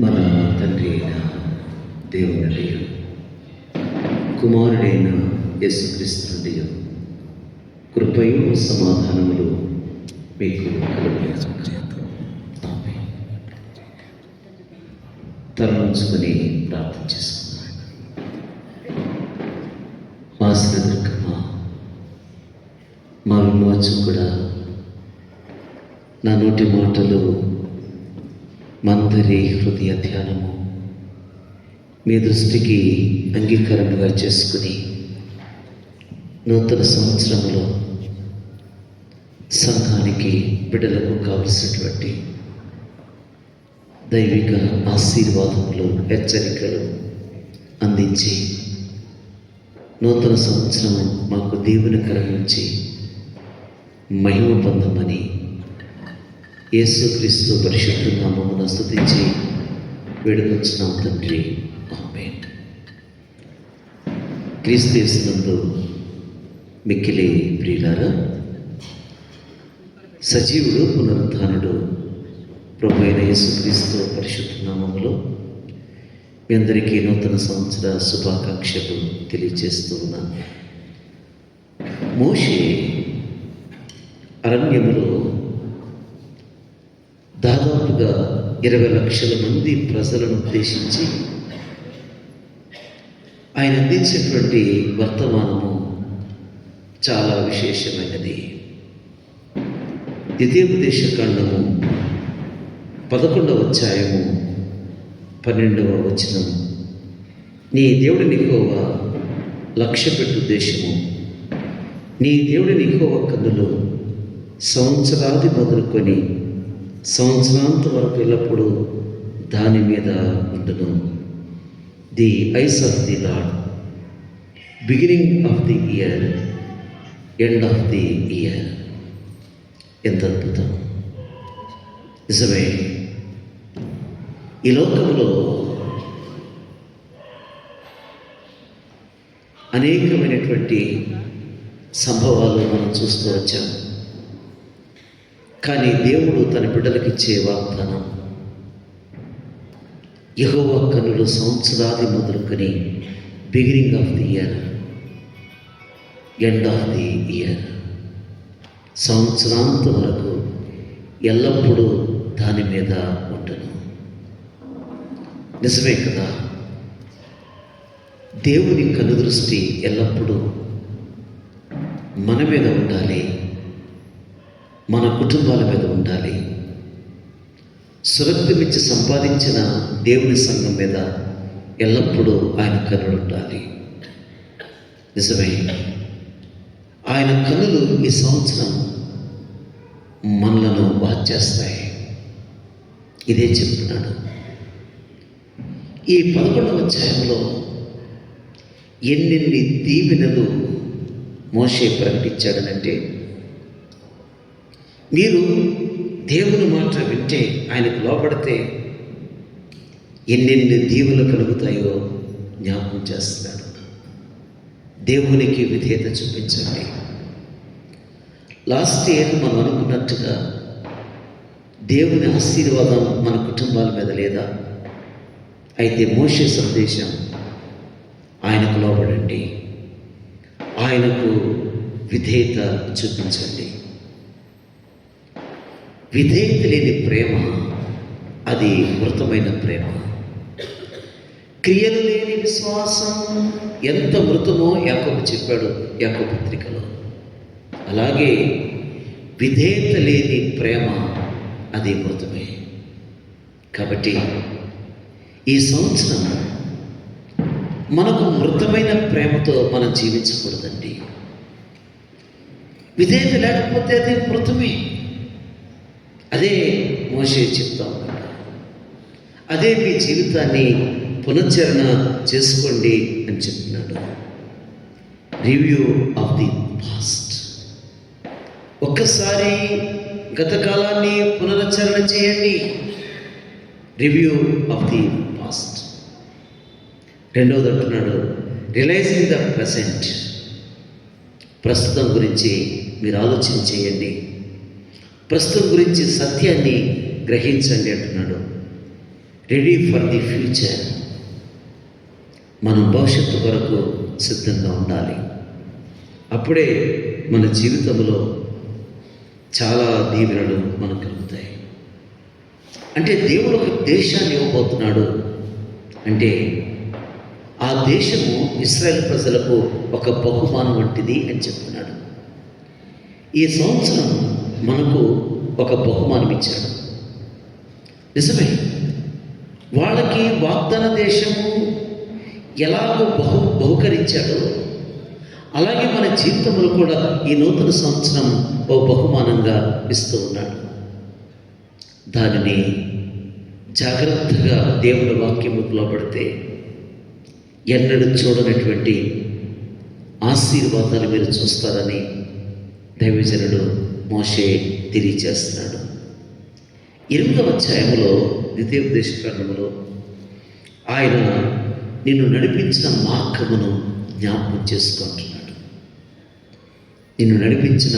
మన తండ్రి అయిన దేవుని కుమారుడైన యేసుక్రీస్తు నుండి కృపయు సమాధానములు మీకు తరలించుకొని ప్రార్థన చేసుకున్నాను. మా శ్రద్ధకమా, మా విమోచకుడా, నా నోటి మాటలు మందరి హృదయ ధ్యానము మీ దృష్టికి అంగీకారముగా చేసుకుని నూతన సంవత్సరంలో సంఘానికి బిడ్డలకు కావలసినటువంటి దైవిక ఆశీర్వాదములు, హెచ్చరికలు అందించి నూతన సంవత్సరం మాకు దీవెనకరం నుంచి మహిమ పొందమని యేసుక్రీస్తు పరిశుద్ధ నామమున స్తుతించి వేడుకొచ్చున్నాం తండ్రి. ఆమేన్. క్రీస్తు యేసునందు మిక్కిలి ప్రియులారా, సజీవుడు పునరుద్ధానుడు ప్రభు అయిన యేసుక్రీస్తు పరిశుద్ధ నామములో మీ అందరికీ నూతన సంవత్సర శుభాకాంక్షలు తెలియజేస్తూ ఉన్నాను. మోషే అరణ్యములో దాదాపుగా 20 లక్షల మంది ప్రజలను ఉద్దేశించి ఆయన అందించేటువంటి వర్తమానము చాలా విశేషమైనది. ద్వితీయోపదేశ కాండము 11వ అధ్యాయము 12వ వచనం, నీ దేవుడిని యెహోవా లక్ష్యపెట్టు దేశము, నీ దేవుడిని యెహోవా కన్నులు సంవత్సరాది మొదలుకొని సంవత్సరాంత వరకు ఎల్లప్పుడూ దాని మీద ఉండును. The eyes of the lord, beginning of the year, end of the year. ఎంత అద్భుతం! నిజమే, ఈ లోకంలో అనేకమైనటువంటి సంభవాలు మనం చూస్తూ వచ్చాం. కానీ దేవుడు తన బిడ్డలకు ఇచ్చే వాగ్దానం, యెహోవా కన్నులు సంవత్సరాది మొదలుకొని beginning of the year, end of the year, సంవత్సరాంత వరకు ఎల్లప్పుడూ దాని మీద ఉంటును. నిజమే కదా, దేవుని కనుదృష్టి ఎల్లప్పుడూ మన మీద ఉండాలి, మన కుటుంబాల మీద ఉండాలి. సురక్షితమిచ్చి సంపాదించిన దేవుని సంఘం మీద ఎల్లప్పుడూ ఆయన కన్నులు ఉండాలి. నిజమే, ఆయన కన్నులు ఈ సంవత్సరం మనలను వాచ్ చేస్తాయి. ఇదే చెప్తున్నాడు. ఈ 11వ అధ్యాయంలో ఎన్నెన్ని దీవెనలు మోషే ప్రకటించాడనంటే, మీరు దేవుని మాట వింటే, ఆయనకు లోపడితే ఎన్నెన్ని దీవులు కలుగుతాయో జ్ఞాపకం చేస్తున్నాడు. దేవునికి విధేయత చూపించండి. లాస్ట్ ఇయర్ మనం అనుకున్నట్టుగా దేవుని ఆశీర్వాదం మన కుటుంబాల మీద లేదా? అయితే మోషే సందేశం, ఆయనకు లోబడండి, ఆయనకు విధేయత చూపించండి. విధేయత లేని ప్రేమ అది మృతమైన ప్రేమ. క్రియలు లేని విశ్వాసం ఎంత మృతమో యాకోబు చెప్పాడు యాకోబు పత్రికలో. అలాగే విధేయత లేని ప్రేమ అది మృతమే. కాబట్టి ఈ సంవత్సరం మనకు మృతమైన ప్రేమతో మనం జీవించకూడదండి. విధేయత లేకపోతే అది మృతమే. అదే మోషే చెప్తా ఉన్నాడు. అదే మీ జీవితాన్ని పునశ్చరణ చేసుకోండి అని చెప్తున్నాడు. Review of the past. ఒక్కసారి గత కాలాన్ని పునరుచ్చరణ చేయండి. Review of the past. రెండవది అంటున్నాడు, రియలైజింగ్ ద ప్రజెంట్. ప్రస్తుతం గురించి మీరు ఆలోచన చేయండి. ప్రస్తుతం గురించి సత్యాన్ని గ్రహించండి అంటున్నాడు. Ready for the future. మనం భవిష్యత్తు కొరకు సిద్ధంగా ఉండాలి. అప్పుడే మన జీవితంలో చాలా దీవెనలు మనకు కలుగుతాయి. అంటే దేవుడు ఒక దేశాన్ని ఇవ్వబోతున్నాడు అంటే ఆ దేశము ఇశ్రాయేల్ ప్రజలకు ఒక బహుమానం వంటిది అని చెప్తున్నాడు. ఈ సంవత్సరం మనకు ఒక బహుమానం ఇచ్చాడు. నిజమే, వాళ్ళకి వాగ్దాన దేశము ఎలాగో బహుకరించాడో అలాగే మన జీవితంలో కూడా ఈ నూతన సంవత్సరం ఓ బహుమానంగా ఇస్తూ ఉన్నాడు. దానిని జాగ్రత్తగా దేవుడి వాక్యములో పడితే ఎన్నడూ చూడనటువంటి ఆశీర్వాదాలు మీరు చూస్తారని దైవజనుడు మోషే తెలియచేస్తున్నాడు. 8వ అధ్యాయములో ద్వితీయోపదేశకాండములో ఆయన నిన్ను నడిపించిన మార్గమును జ్ఞాపకం చేసుకుంటున్నాడు. నిన్ను నడిపించిన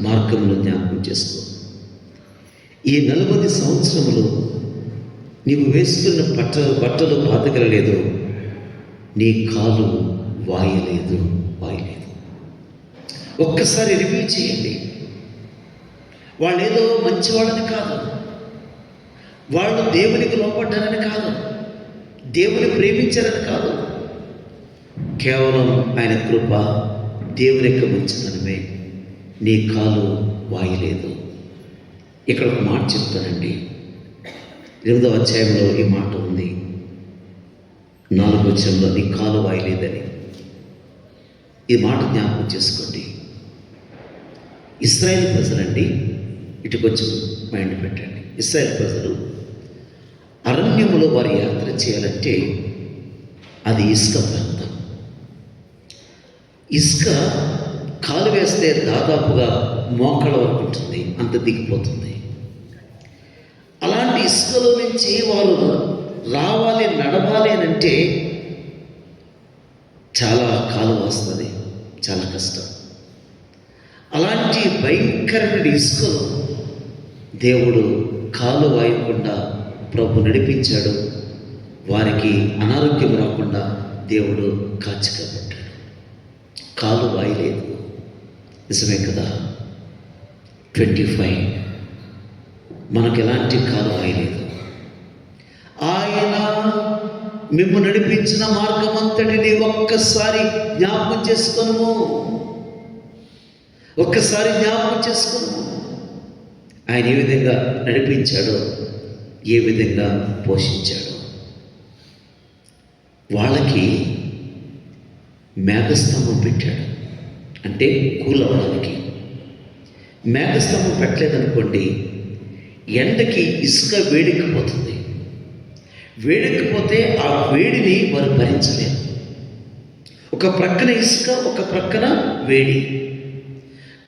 మార్గమును జ్ఞాపకం చేసుకో. ఈ 40 సంవత్సరములు నీవు వేసుకున్న బట్టలు పాతగలలేదు, నీ కాలు వాయలేదు. ఒక్కసారి రివ్యూ చేయండి. వాళ్ళేదో మంచివాళ్ళని కాదు, వాళ్ళు దేవునికి లోపడ్డారని కాదు, దేవుని ప్రేమించారని కాదు, కేవలం ఆయన కృప, దేవుని యొక్క మంచితనమే నీ కాలు వాయలేదు. ఇక్కడ ఒక మాట చెప్తానండి. 8వ అధ్యాయంలో ఈ మాట ఉంది. 4వ వచనంలో నీ కాలు వాయలేదని. ఈ మాట జ్ఞాపకం చేసుకోండి. ఇశ్రాయేల్ ప్రజలండి, ఇటు కొంచెం మైండ్ పెట్టండి. ఇశ్రాయేల్ ప్రజలు అరణ్యములో వారి యాత్ర చేయాలంటే అది ఇసుక ప్రాంతం. ఇసుక కాలు వేస్తే దాదాపుగా మోకాళ్ళ వరకు ఉంటుంది, అంత దిగిపోతుంది. అలాంటి ఇసుకలో నుంచి వారు రావాలి, నడవాలి అని అంటే చాలా కాలు వస్తుంది, చాలా కష్టం. అలాంటి భయంకరమైన ఇసుకలో దేవుడు కాలు వాయకుండా ప్రభు నడిపించాడు. వారికి అనారోగ్యం రాకుండా దేవుడు కాచి కాబట్టాడు. కాలు వాయలేదు. నిజమే కదా. 25 మనకు ఎలాంటి కాలు వాయలేదు. ఆయన మేము నడిపించిన మార్గం అంతటిని ఒక్కసారి జ్ఞాపకం చేసుకొనుము. ఒక్కసారి జ్ఞాపకం చేసుకొనుము. ఆయన ఏ విధంగా నడిపించాడో, ఏ విధంగా పోషించాడో. వాళ్ళకి మేఘస్తంభం పెట్టాడు, అంటే కూలవడానికి. మేఘస్తంభం పెట్టలేదనుకోండి, ఎండకి ఇసుక వేడెక్కిపోతుంది. వేడెక్కిపోతే ఆ వేడిని వారు భరించలేరు. ఒక ప్రక్కన ఇసుక, ఒక ప్రక్కన వేడి.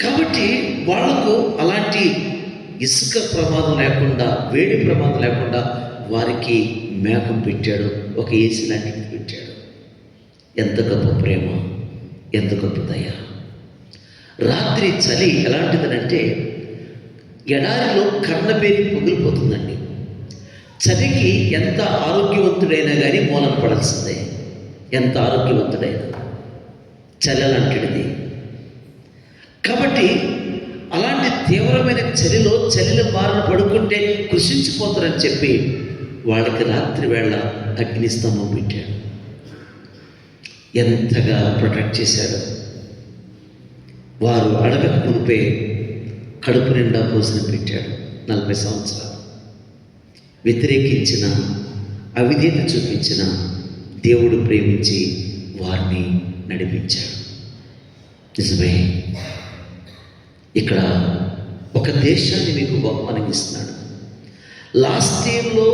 కాబట్టి వాళ్లకు అలాంటి ఇసుక ప్రమాదం లేకుండా, వేడి ప్రమాదం లేకుండా వారికి మేఘం పెట్టాడు, ఒక ఏసీ లాంటిది పెట్టాడు. ఎంత గొప్ప ప్రేమ, ఎంత గొప్ప దయ. రాత్రి చలి ఎలాంటిదనంటే ఎడారిలో కర్ణబేరి పగిలిపోతుందండి. చలికి ఎంత ఆరోగ్యవంతుడైనా కానీ మూలన పడాల్సిందే. ఎంత ఆరోగ్యవంతుడైనా చలి అలాంటిది. కాబట్టి అలాంటి తీవ్రమైన చలిలో బారిన పడుకుంటే కృషించిపోతారని చెప్పి వాళ్ళకి రాత్రి వేళ అగ్నిస్తంభం పెట్టాడు. ఎంతగా ప్రొటెక్ట్ చేశాడు. వారు అడగక మునిపే కడుపు నిండా భోజనం పెట్టాడు. 40 సంవత్సరాలు వ్యతిరేకించిన, అవిధేయత చూపించిన దేవుడు ప్రేమించి వారిని నడిపించాడు. నిజమే, ఇక్కడ ఒక దేశాన్ని మీకు బహుమానం ఇస్తున్నాడు. లాస్ట్ ఇయర్లో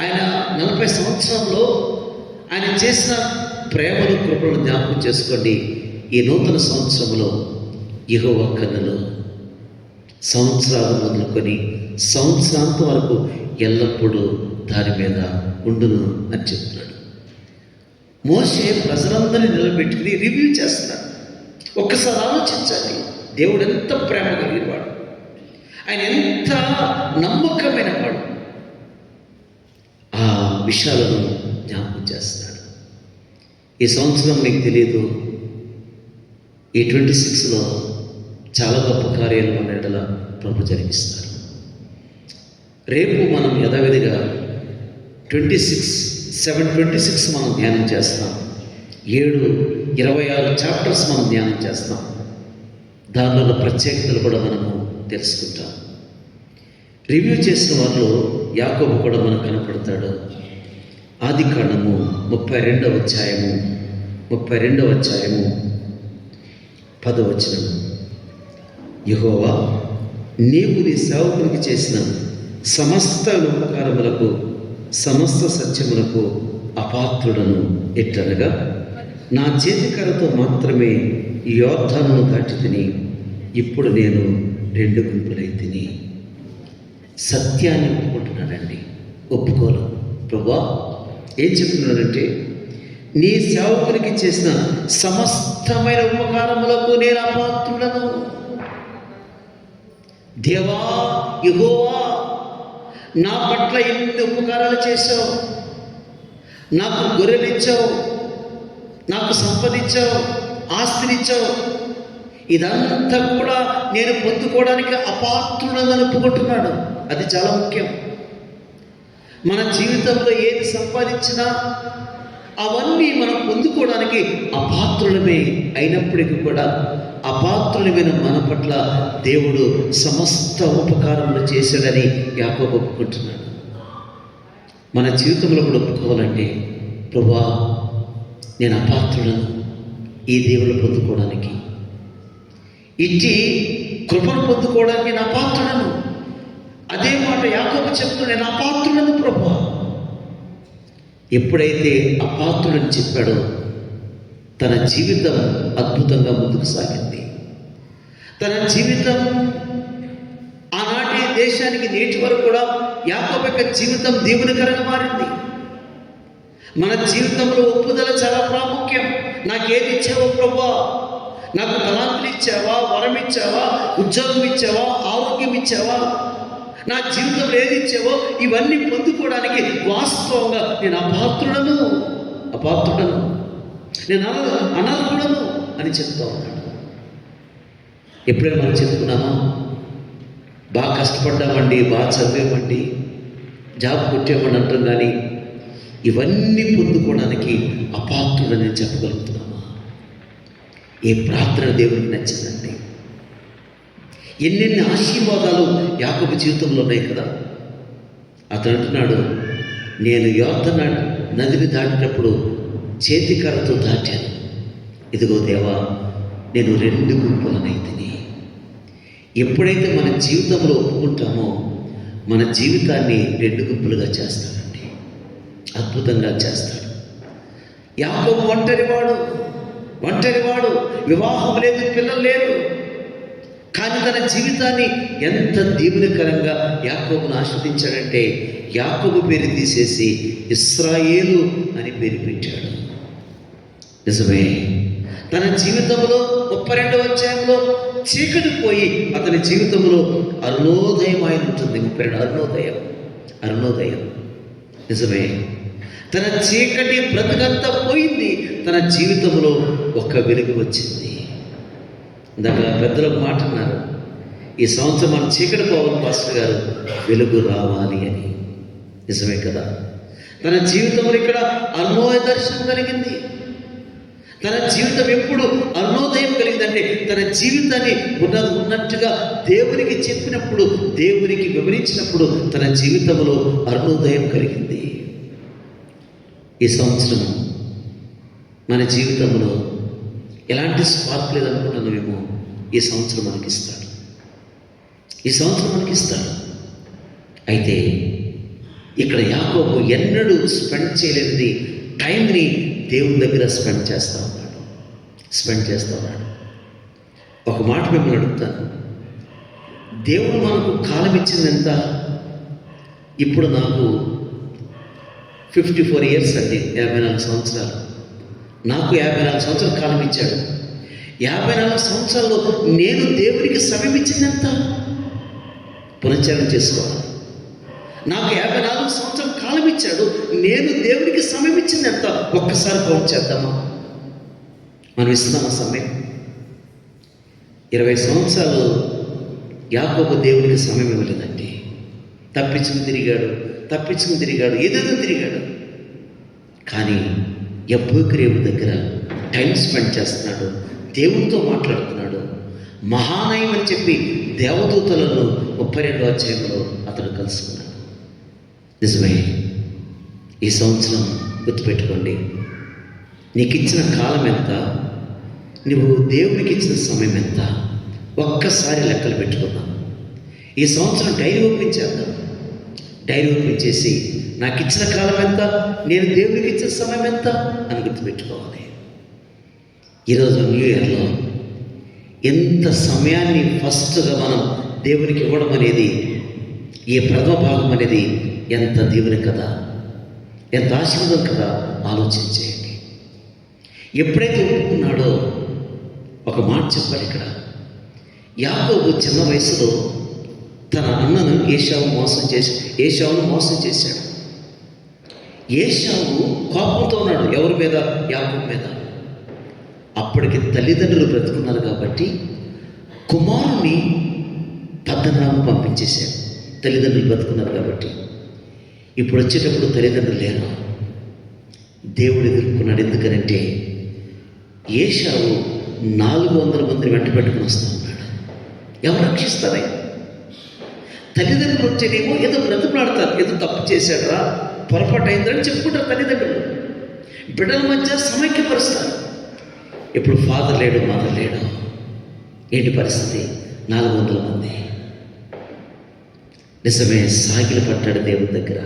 ఆయన 40 సంవత్సరాల్లో ఆయన చేసిన ప్రేమను, కృపను జ్ఞాపకం చేసుకోండి. ఈ నూతన సంవత్సరంలో యెహోవా కన్నులు సంవత్సరాలు మొదలుకొని సంవత్సరాంతం వరకు ఎల్లప్పుడూ దాని మీద ఉండును అని చెప్తున్నాడు. మోషే ప్రజలందరినీ నిలబెట్టుకుని రివ్యూ చేస్తున్నాడు. ఒక్కసారి ఆలోచించాలి, దేవుడు ఎంత ప్రేమ కలిగినవాడు, ఆయన ఎంత నమ్మకమైన వాడు. ఆ విషయాలను జ్ఞాపకం చేస్తున్నాడు. ఈ సంవత్సరం మీకు తెలియదు, ఈ 26లో చాలా గొప్ప కార్యాలు మన ఎడల ప్రభు జరిగిస్తారు. రేపు మనం యథావిధిగా 7:26 మనం ధ్యానం చేస్తాం. 26 చాప్టర్స్ మనం ధ్యానం చేస్తాం. దానిలో ప్రత్యేకతలు కూడా మనము తెలుసుకుంటాం. రివ్యూ చేసిన వారిలో యాకోబు కూడా మనకు కనపడతాడు. ఆదికాండము 32వ అధ్యాయము 10వ వచనం. యెహోవా, నీవు నీ సేవకునికి చేసిన సమస్త ఉపకారములకు సమస్త సత్యములకు అపాత్రుడను. ఎట్లనగా నా చేతికరతో మాత్రమే ఈ యోర్దానును దాటి తిని, ఇప్పుడు నేను 2 గుంపులై తిని. సత్యాన్ని ఒప్పుకుంటున్నాడండి, ఒప్పుకోను. ప్రభువా, ఏం చెప్తున్నాడంటే, నీ సేవకునికి చేసిన సమస్తమైన ఉపకారములకు నేను అపాత్రుడను. దేవా, యెహోవా, నా పట్ల ఎన్ని ఉపకారాలు చేశావు. నాకు గొర్రెలిచ్చావు, నాకు సంపదించావు, ఆస్తినిచ్చావు. ఇదంతా కూడా నేను పొందుకోవడానికి అపాత్రుడని ఒప్పుకుంటున్నాడు. అది చాలా ముఖ్యం. మన జీవితంలో ఏది సంపాదించినా అవన్నీ మనం పొందుకోవడానికి అపాత్రులమే అయినప్పటికీ కూడా అపాత్రులమైన మన పట్ల దేవుడు సమస్త ఉపకారములు చేశాడని యాకోబు ఒప్పుకుంటున్నాడు. మన జీవితంలో కూడా ఒప్పుకోవాలంటే, ప్రభువా, నేను అపాత్రులను ఈ దేవుళ్ళు పొందుకోవడానికి, ఇచ్చి కృపను పొందుకోవడానికి నేను అపాత్రులను. అదే మాట యాకోబు చెప్తున్నాడు, నేను అపాత్రులను ప్రభువా. ఎప్పుడైతే అపాత్రుడని చెప్పాడో తన జీవితం అద్భుతంగా ముందుకు సాగింది. తన జీవితం ఆనాటి దేశానికి నేటి వరకు కూడా యాకోబు యొక్క జీవితం దీవెనకరంగా మారింది. మన జీవితంలో ఒప్పుదల చాలా ప్రాముఖ్యం. నాకేది ఇచ్చావో ప్రభువా, నాకు తలాంతులు ఇచ్చావా, వరం ఇచ్చావా, ఉద్యోగం ఇచ్చావా, ఆరోగ్యం ఇచ్చావా, నా జీవితంలో ఏది ఇచ్చావో ఇవన్నీ పొందుకోవడానికి వాస్తవంగా నేను అపాత్రుడను, నేను అనర్హుడను అని చెప్తా ఉన్నాడు. ఎప్పుడైనా మనం చెప్పుకున్నామా? బాగా కష్టపడ్డామండి, బాగా చదివామండి, జాబ్ కొట్టామని అంటాం, కానీ ఇవన్నీ పొందుకోవడానికి అపాత్రుడని చెప్పగలుగుతున్నామా? ఏ ప్రార్థన దేవుడికి నచ్చిందండి? ఎన్నెన్ని ఆశీర్వాదాలు యాకోబు జీవితంలో ఉన్నాయి కదా. అతను అంటున్నాడు, నేను యోర్దాను నదిని దాటినప్పుడు చేతికర్రతో దాటాను. ఇదిగో దేవా, నేను 2 గుంపులనైతిని. ఎప్పుడైతే మన జీవితంలో ఒప్పుకుంటామో మన జీవితాన్ని 2 గుంపులుగా చేస్తాడండి, అద్భుతంగా చేస్తాడు. యాకోబు ఒంటరివాడు, వివాహం లేదు, పిల్లలు లేరు. కానీ తన జీవితాన్ని ఎంత దీవెనకరంగా యాకోబును ఆస్వాదించాడంటే, యాకోబు పేరు తీసేసి ఇశ్రాయేలు అని పేరు పెట్టాడు. నిజమే, తన జీవితంలో 32వ అధ్యాయంలో చీకటి పోయి అతని జీవితంలో అరుణోదయం ఆయన ఉంటుంది. 32 అరుణోదయం. నిజమే, తన చీకటి బ్రతుకంతా పోయింది, తన జీవితంలో ఒక వెలుగు వచ్చింది. ఇందాక పెద్దలకు మాట అన్నారు, ఈ సంవత్సరం మన చీకటి పోవాలి పాస్టర్ గారు, వెలుగు రావాలి అని. నిజమే కదా. తన జీవితంలో ఇక్కడ అరుణోదయ దర్శనం కలిగింది. తన జీవితం ఎప్పుడు అరుణోదయం కలిగిందంటే, తన జీవితాన్ని ఉన్నట్టుగా దేవునికి చెప్పినప్పుడు, దేవునికి వివరించినప్పుడు తన జీవితంలో అరుణోదయం కలిగింది. ఈ సంవత్సరం మన జీవితంలో ఎలాంటి స్పార్క్ లేదనుకుంటున్నామేమో, ఈ సంవత్సరం మనకిస్తాడు. అయితే ఇక్కడ యాకోబు ఎన్నడూ స్పెండ్ చేయలేనిది టైంని దేవుని దగ్గర స్పెండ్ చేస్తూ ఉన్నాడు. ఒక మాట మిమ్మల్ని అడుగుతాను, దేవుడు మనకు కాలం ఇచ్చింది ఎంత? ఇప్పుడు నాకు 54 ఇయర్స్ అండి, 54 సంవత్సరాలు. నాకు 54 సంవత్సరాల కాలం ఇచ్చాడు. 54 సంవత్సరాల్లో నేను దేవునికి సమయం ఇచ్చిందంత పునశ్చరణ చేసుకోవాలి. నాకు 54 సంవత్సరాల కాలం ఇచ్చాడు, నేను దేవునికి సమయం ఇచ్చింది ఎంత? ఒక్కసారి కౌంట్ చేద్దామా? మనం ఇస్తున్నామా సమయం? 20 సంవత్సరాలు యాకోబు దేవునికి సమయం ఇవ్వలేదండి. తప్పించుకుని తిరిగాడు, ఏదేదో తిరిగాడు. కానీ యబ్బోక్రేము దగ్గర టైం స్పెండ్ చేస్తున్నాడు, దేవునితో మాట్లాడుతున్నాడు. మహానయం అని చెప్పి దేవదూతలను 32వ అధ్యాయంలో అతడు కలుసుకున్నాడు. నిజమే, ఈ సంవత్సరం గుర్తుపెట్టుకోండి, నీకు ఇచ్చిన కాలం ఎంత, నువ్వు దేవునికి ఇచ్చిన సమయం ఎంత, ఒక్కసారి లెక్కలు పెట్టుకుందాం. ఈ సంవత్సరం డైరీ ఓపెన్ చేద్దాం. డైరీ ఓపెన్ చేసి నాకు ఇచ్చిన కాలం ఎంత, నేను దేవునికి ఇచ్చిన సమయం ఎంత అని గుర్తుపెట్టుకోవాలి. ఈరోజు న్యూ ఇయర్లో ఎంత సమయాన్ని ఫస్ట్గా మనం దేవునికి ఇవ్వడం అనేది, ఈ ప్రథమ భాగం అనేది ఎంత దేవుని కదా, ఎంత ఆశీర్వాదం కదా ఆలోచించేయండి. ఎప్పుడైతే ఒప్పుకున్నాడో ఒక మాట చెప్పాలి ఇక్కడ. యాకోబు చిన్న వయసులో తన అన్నను ఏశావును మోసం చేశాడు. ఏశావు కోపంతో ఉన్నాడు. ఎవరి మీద? యాకోబు మీద. అప్పటికి తల్లిదండ్రులు బ్రతుకున్నారు కాబట్టి కుమారుని పద్దనాలకు పంపించేశాడు. తల్లిదండ్రులు బ్రతుకున్నారు కాబట్టి. ఇప్పుడు వచ్చేటప్పుడు తల్లిదండ్రులు లేరు. దేవుడు ఎదుర్కొన్నాడు. ఎందుకనంటే ఏశావు 400 మందిని వెంట పెట్టుకుని వస్తూ ఉన్నాడు. ఎవరు రక్షిస్తారే? తల్లిదండ్రులు వచ్చేనేమో ఏదో బ్రతుకులాడతారు, ఏదో తప్పు చేశాడరా, పొరపాటు అయిందని చెప్పుకుంటారు తల్లిదండ్రులు. బిడ్డల మధ్య సమైక్యపరుస్తారు. ఇప్పుడు ఫాదర్ లేడు, మదర్ లేడు. ఏంటి పరిస్థితి? 400 మంది. నిజమే, సాగిలు పట్టాడు దేవుని దగ్గర.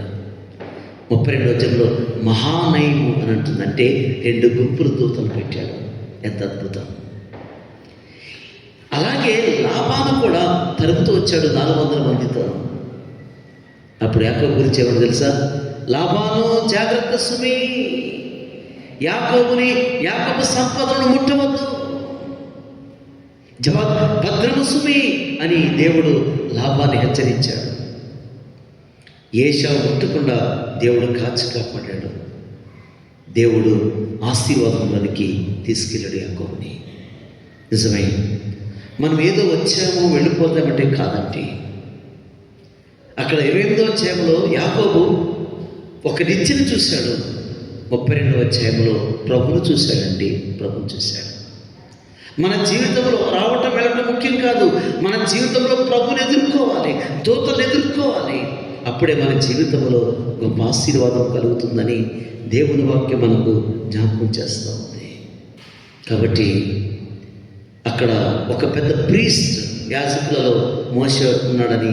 32వ అధ్యాయంలో మహానయము అని అంటుందంటే 2 గుంపులు దూతలు పెట్టాడు. ఎంత అద్భుతం! అలాగే లాబాను కూడా తరుపుతూ వచ్చాడు 400 మందితో. అప్పుడు యాకోబు గురించి ఎవరు తెలుసా? లాబాను జాగ్రత్త సుమి, యాకోబు సంపదలను ముట్టవద్దు, భద్రము సుమి అని దేవుడు లాబాన్ని హెచ్చరించాడు. ఏశావు ముట్టకుండా దేవుడు కాచి కాపాడాడు. దేవుడు ఆశీర్వాదంలోనికి తీసుకెళ్ళాడు యాకోబుని. నిజమే, మనం ఏదో వచ్చామో వెళ్ళిపోతామంటే కాదండి. అక్కడ 28వ అధ్యాయంలో యాకోబు ఒక నిత్యను చూశాడు. 32వ అధ్యాయంలో ప్రభువును చూశాడండి. ప్రభువును చూశాడు. మన జీవితంలో రావటం వెళ్ళటం ముఖ్యం కాదు. మన జీవితంలో ప్రభువుని ఎదుర్కోవాలి, దూతలు ఎదుర్కోవాలి. అప్పుడే మన జీవితంలో గొప్ప ఆశీర్వాదం కలుగుతుందని దేవుని వాక్యం మనకు జ్ఞాపకం చేస్తూ ఉంది. కాబట్టి అక్కడ ఒక పెద్ద ప్రీస్ట్, యాజకులలో మోషే ఉన్నాడని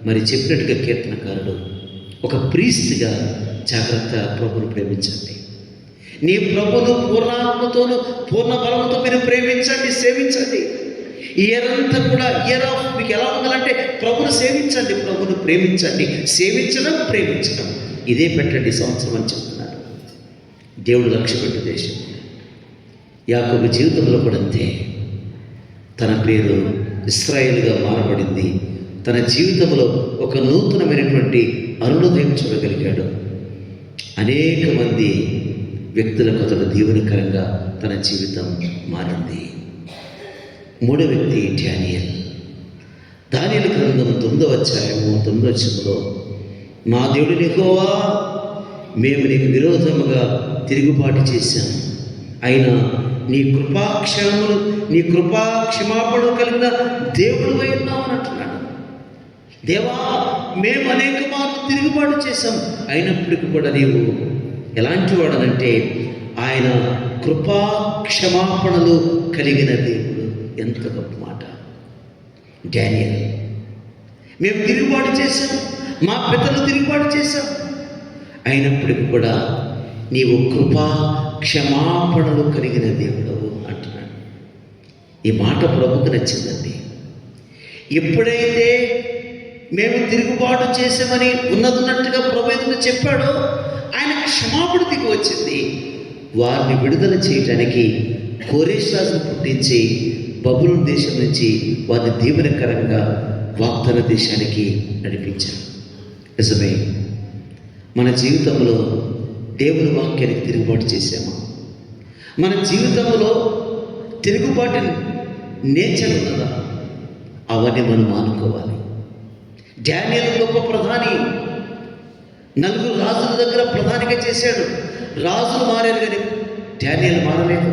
మరి చెప్పినట్టుగా కీర్తనకారుడు, ఒక ప్రీస్ట్గా జాగ్రత్త ప్రభువును ప్రేమించండి. నీ ప్రభువును పూర్ణాత్మతోను పూర్ణ బలముతో మీరు ప్రేమించండి, సేవించండి. ఈ ఇయర్ అంతా కూడా ఇయర్ ఆఫ్ మీకు ఎలా ఉండాలంటే ప్రభువును సేవించండి, ప్రభువును ప్రేమించండి. ప్రేమించడం ఇదే పెట్టండి సంవత్సరం అని చెప్తున్నాడు. దేవుడు లక్ష్య పెట్టు దేశం. యాకోబు జీవితంలో కూడా అంతే. తన పేరు ఇశ్రాయేలుగా మారబడింది. తన జీవితంలో ఒక నూతనమైనటువంటి అరుణోదయం చూడగలిగాడు. అనేక మంది వ్యక్తులకు అతడు దీవెనకరంగా తన జీవితం మారింది. 3వ వ్యక్తి దానియేలు గ్రంథం 9వ అధ్యాయము 9వ వచనంలో, మా దేవుడు యెహోవా, మేము నీకు విరోధముగా తిరుగుబాటు చేశాం, అయినా నీ కృపాక్షమాపణ కలిగిన దేవుడు ఉన్నావు అని అంటున్నాడు. దేవా, మేము అనేక మార్లు తిరుగుబాటు చేశాం, అయినప్పటికీ కూడా నీవు ఎలాంటి వాడనంటే ఆయన కృపాక్షమాపణలు కలిగిన దేవుడు. ఎంత గొప్ప మాట! డానియేల్, మేము తిరుగుబాటు చేశాం, మా పితరులు తిరుగుబాటు చేశాం, అయినప్పటికీ కూడా నీవు కృపాక్షమాపణలు కలిగిన దేవుడు అంటున్నాడు. ఈ మాట ప్రభుకు నచ్చిందండి. ఎప్పుడైతే మేము తిరుగుబాటు చేసామని ఉన్నట్టుగా ప్రభు ఎదుట చెప్పాడో ఆయన క్షమాపణ దిగి వచ్చింది. వారిని విడుదల చేయడానికి కోరేష్ రాజును పుట్టించి బబులోను దేశం నుంచి వారిని దీవెనకరంగా వాగ్దాన దేశానికి నడిపించారు. నిజమే, మన జీవితంలో దేవుని వాక్యానికి తిరుగుబాటు చేశామా? మన జీవితంలో తిరుగుబాటు నేచర్ ఉన్నదా? అవన్నీ మనం మానుకోవాలి. డానియేలు గొప్ప ప్రధాని, నలుగురు రాజుల దగ్గర ప్రధానిగా చేశాడు. రాజులు మారారు కానీ డానియేలు మారలేదు.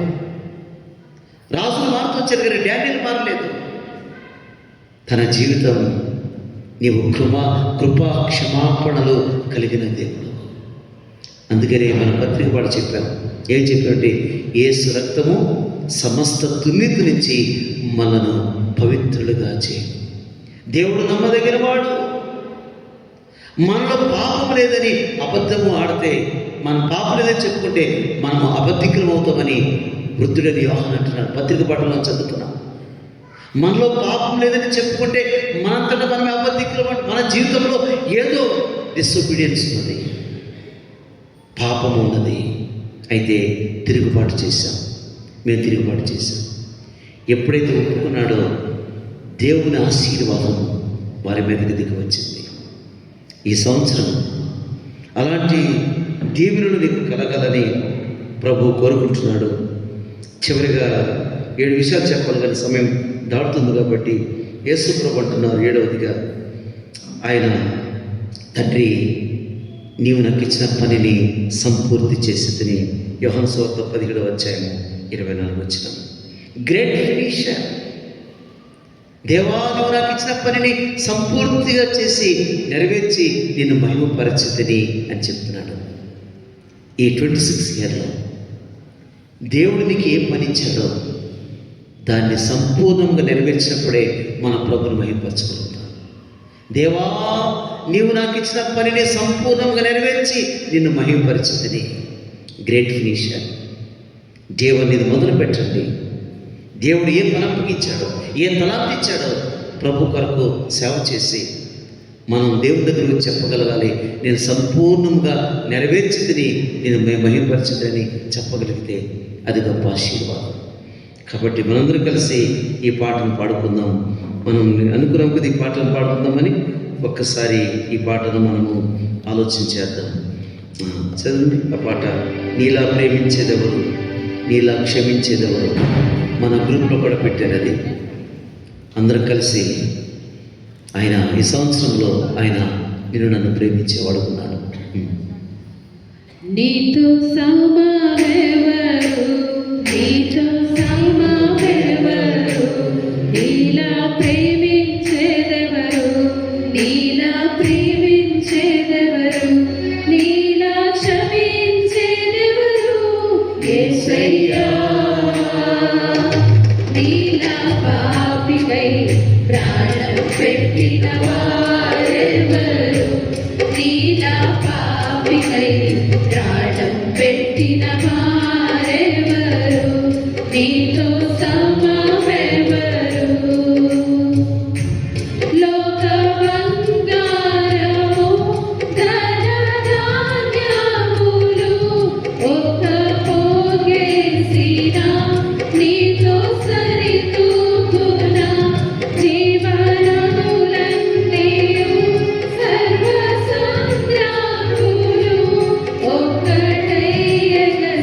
రాజులు మారుతొచ్చారు కానీ డానియేలు మారలేదు. తన జీవితం నీవు కృపా క్షమాపణలు కలిగిన దేవుడు. అందుకనే మన పత్రిక వాడు చెప్పాం. ఏం చెప్పారంటే, యేసు రక్తము సమస్త దుర్నీతి నుంచి మనను పవిత్రులుగా చేయి. దేవుడు నమ్మదగిన వాడు. మనలో పాపం లేదని అబద్ధము ఆడితే, మన పాపం లేదని చెప్పుకుంటే మనము అబద్ధికులం అవుతామని వృద్ధుడని యోహాను అంటున్నాడు. పత్రిక పాఠంలో చదువుతున్నాం. మనలో పాపం లేదని చెప్పుకుంటే మనంతటా మనం అబద్ధికులం. మన జీవితంలో ఏదో డిసొబీడియన్స్ ఉన్నది, పాపం ఉన్నది. అయితే తిరుగుబాటు చేశాం. మేము తిరుగుబాటు చేశాం. ఎప్పుడైతే ఒప్పుకున్నాడో దేవుని ఆశీర్వాదం వారి మీదకి దిగి వచ్చింది. ఈ సంవత్సరం అలాంటి దీవెనలు నీకు కలగాలని ప్రభు కోరుకుంటున్నాడు. చివరిగా 7 విషయాలు చెప్పాలి కానీ సమయం దాటుతుంది కాబట్టి యేసు ప్రభు అంటున్నారు 7వదిగా, ఆయన తండ్రి నీవు నాకు ఇచ్చిన పనిని సంపూర్తి చేసేదని. యోహాను సువార్త 17వ అధ్యాయం 24వ వచనం. Great finisher. దేవా నువ్వు నాకు ఇచ్చిన పనిని సంపూర్తిగా చేసి నెరవేర్చి నిన్ను మహిమపరచితిని అని చెప్తున్నాడు. ఈ 26 ఇయర్లో దేవుడు నీకు ఏం పని ఇచ్చాడో దాన్ని సంపూర్ణంగా నెరవేర్చినప్పుడే మన ప్రభుని మహిమపరచగలుగుతాం. దేవా నీవు నాకు ఇచ్చిన పనిని సంపూర్ణంగా నెరవేర్చి నిన్ను మహిమపరచితిని. Great finisher. దేవుని ఇది మొదలు పెట్టండి. దేవుడు ఏ పని అప్పగించాడో, ఏ తలాంతి ఇచ్చాడో ప్రభు కొరకు సేవ చేసి మనం దేవుని దగ్గర చెప్పగలగాలి. నేను సంపూర్ణంగా నెరవేర్చితిని, నేను మహిమపరచితిని చెప్పగలిగితే అది గొప్ప ఆశీర్వాదం. కాబట్టి మనందరం కలిసి ఈ పాటను పాడుకుందాం. మనం అనుకున్నాం కదా ఈ పాటను పాడుకుందామని. ఒక్కసారి ఈ పాటను మనము ఆలోచించేద్దాం. చదవండి ఆ పాట. నీలా ప్రేమించేదెవరు, నీలా క్షమించేదెవరు. మన గ్రూప్లో కూడా పెట్టారు అది. అందరం కలిసి ఆయన ఈ సంవత్సరంలో ఆయన నేను నన్ను ప్రేమించేవాడు ఉన్నాడు. నీతో సమమెవరు, నీతో సమమెవరు, నీలా ప్రేమించేదెవరు, నీలా ప్రేమించేదెవరు, నీలా క్షమించేదెవరు. యేసయ్యా నీలా పాపికై ప్రాణం పెట్టిన వారెవరు, నీలా పాపికై ప్రాణం పెట్టిన వారెవరు, నీతో సమమెవరు. లోక బంగారము ధన ధాన్యములు ఒక్క పోగేసిన నీతో సరితూగునా. జీవనదులన్నీయు సర్వ సంద్రములు ఒక్కటై ఎగసి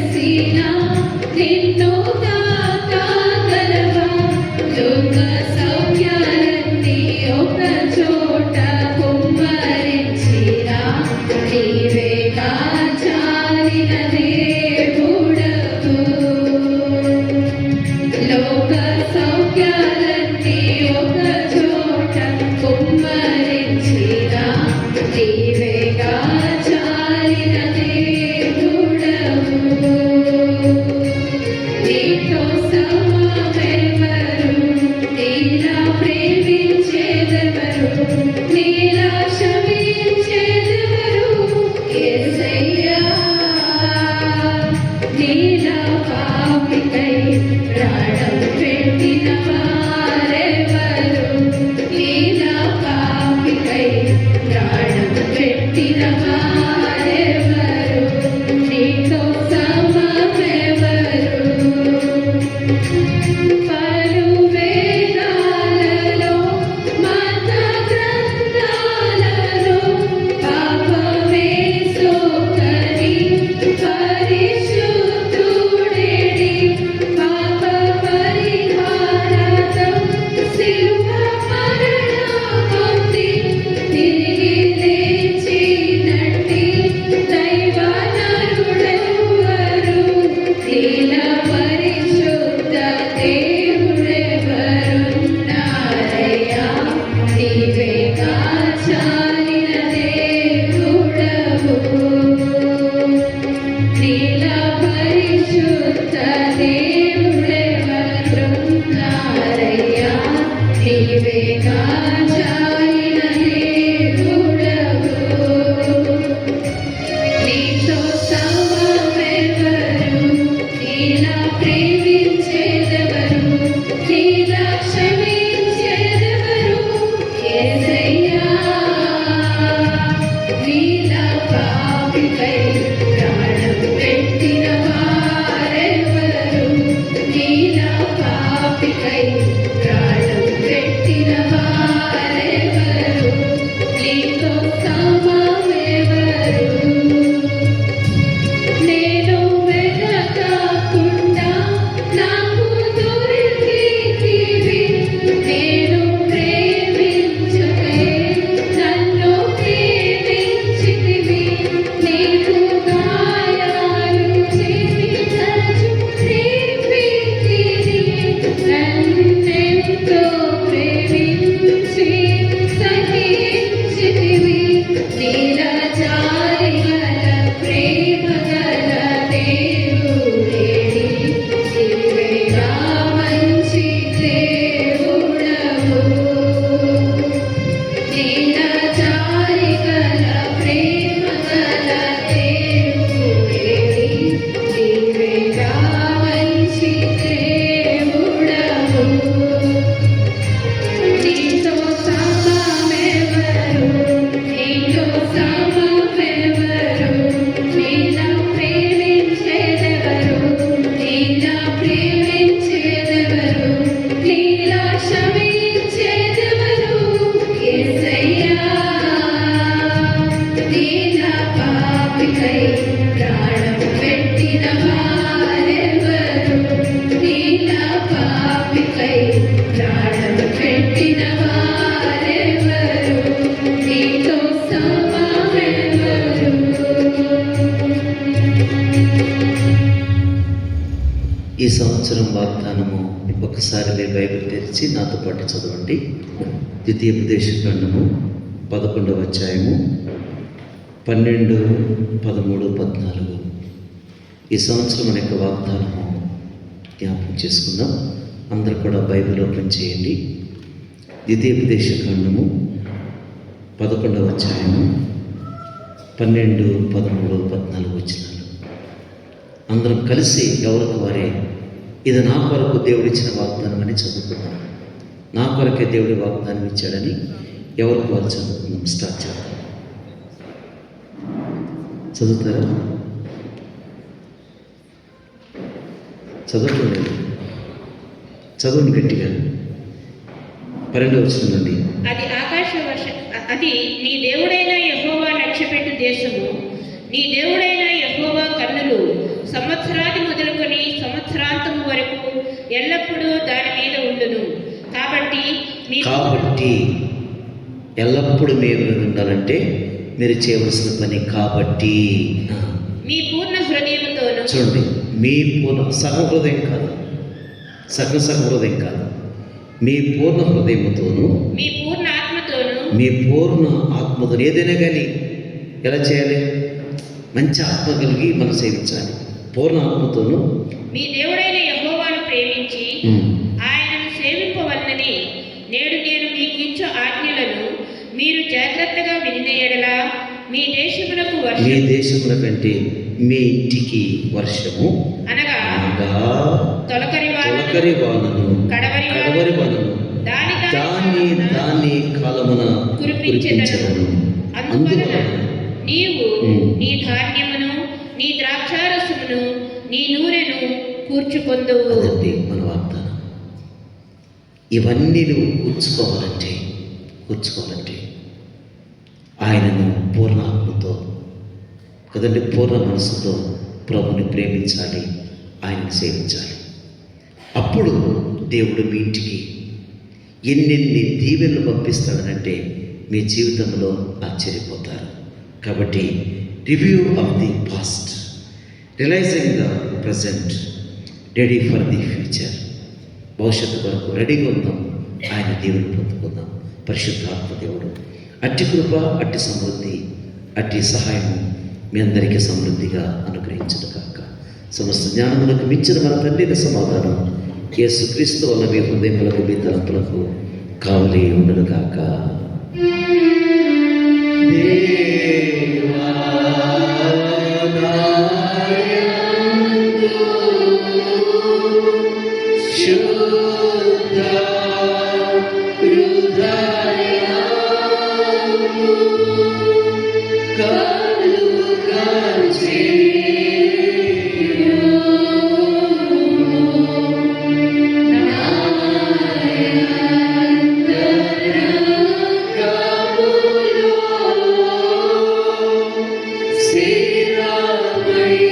ఈ సంవత్సరం వాగ్దానము ఒకసారి మీరు బైబిల్ తెరిచి నాతో పాటు చదవండి. ద్వితీయోపదేశకాండము 11వ అధ్యాయము 12, 13, 14. ఈ సంవత్సరం మన యొక్క వాగ్దానము జ్ఞాపకం చేసుకుందాం. అందరూ కూడా బైబిల్ ఓపెన్ చేయండి. ద్వితీయోపదేశకాండము 11వ అధ్యాయము 12, 13, 14 వచనాలు. అందరం కలిసి ఎవరికి వారే ఇది నా కొరకు దేవుడిచ్చిన వాగ్దానం అని చదువుకున్నాం. నా కొరకే దేవుడి వాగ్దానం ఇచ్చాడని ఎవరికి వారు చదువుకుందాం. స్టార్ట్ చేద్దాం. చదువుతారా? చదవట్లేదు. చదవండి గట్టిగా. 12వ వచనం నుండి. అది నీ దేవుడైన యెహోవా లక్ష్యపెట్టు దేశము. నీ దేవుడైన యెహోవా కన్నులు సంవత్సరాది మొదలుకొని సంవత్సరాంతము వరకు ఎల్లప్పుడూ దాని మీద ఉండును. కాబట్టి ఎల్లప్పుడూ మీరు ఉండాలంటే మీరు చేయవలసిన పని కాబట్టి మీ పూర్ణ హృదయముతోను. చూడండి, మీ పూర్ణ సగం హృదయం కాదు, సగం హృదయం కాదు, మీ పూర్ణ హృదయముతోను, మీ పూర్ణ ఆత్మతోను, మీ పూర్ణ ఆత్మతోను. ఏదైనా కానీ ఎలా చేయాలి? మంచి ఆత్మ కలిగి మనం సేవించాలి. పూర్ణ ఆత్మతోను మీ దేవుడైన యెహోవాను ప్రేమించి ఆయనను సేవింపవలనని నేడు నేను మీకు ఇచ్చు ఆజ్ఞలను మీరు జాగ్రత్తగా వినిన యెడల మీ దేశములకు మీ దేశముల కంటే మీ ఇంటికి వర్షము అనగా తొలకరి వానను కడవరి వానను దాని కాలమున కురిపించెదను. అందువలన నీవు నీ ధాన్యమును, నీ ద్రాక్షారసమును, నీ నూనెను కూర్చుకొందువు. అదండి మన వాగ్దానం. ఇవన్నీ నువ్వు కూర్చుకోవాలంటే ఆయనను పూర్ణ ఆత్మతో కదండి, పూర్ణ మనసుతో ప్రభుని ప్రేమించాలి, ఆయనను సేవించాలి. అప్పుడు దేవుడు మీ ఇంటికి ఎన్నెన్ని దీవెనలు పంపిస్తాడనంటే మీ జీవితంలో ఆశ్చర్యపోతారు. కాబట్టి review of the past, realising the present, ready for the future. భవిష్యత్తు కొరకు రెడీగా ఉందాం. ఆయన దేవుని పొందుకుందాం. పరిశుద్ధాత్మ దేవుడు అట్టి కృప, అట్టి సమృద్ధి, అట్టి సహాయము మీ అందరికీ సమృద్ధిగా అనుగ్రహించను కాక. సమస్త జ్ఞానములకు మించిన మన తండ్రి సమాధానం యేసుక్రీస్తు వల్ల మీ హృదయములకు, మీ తలంపులకు కావలి ఉండను కాక. శ్రీరామయ్య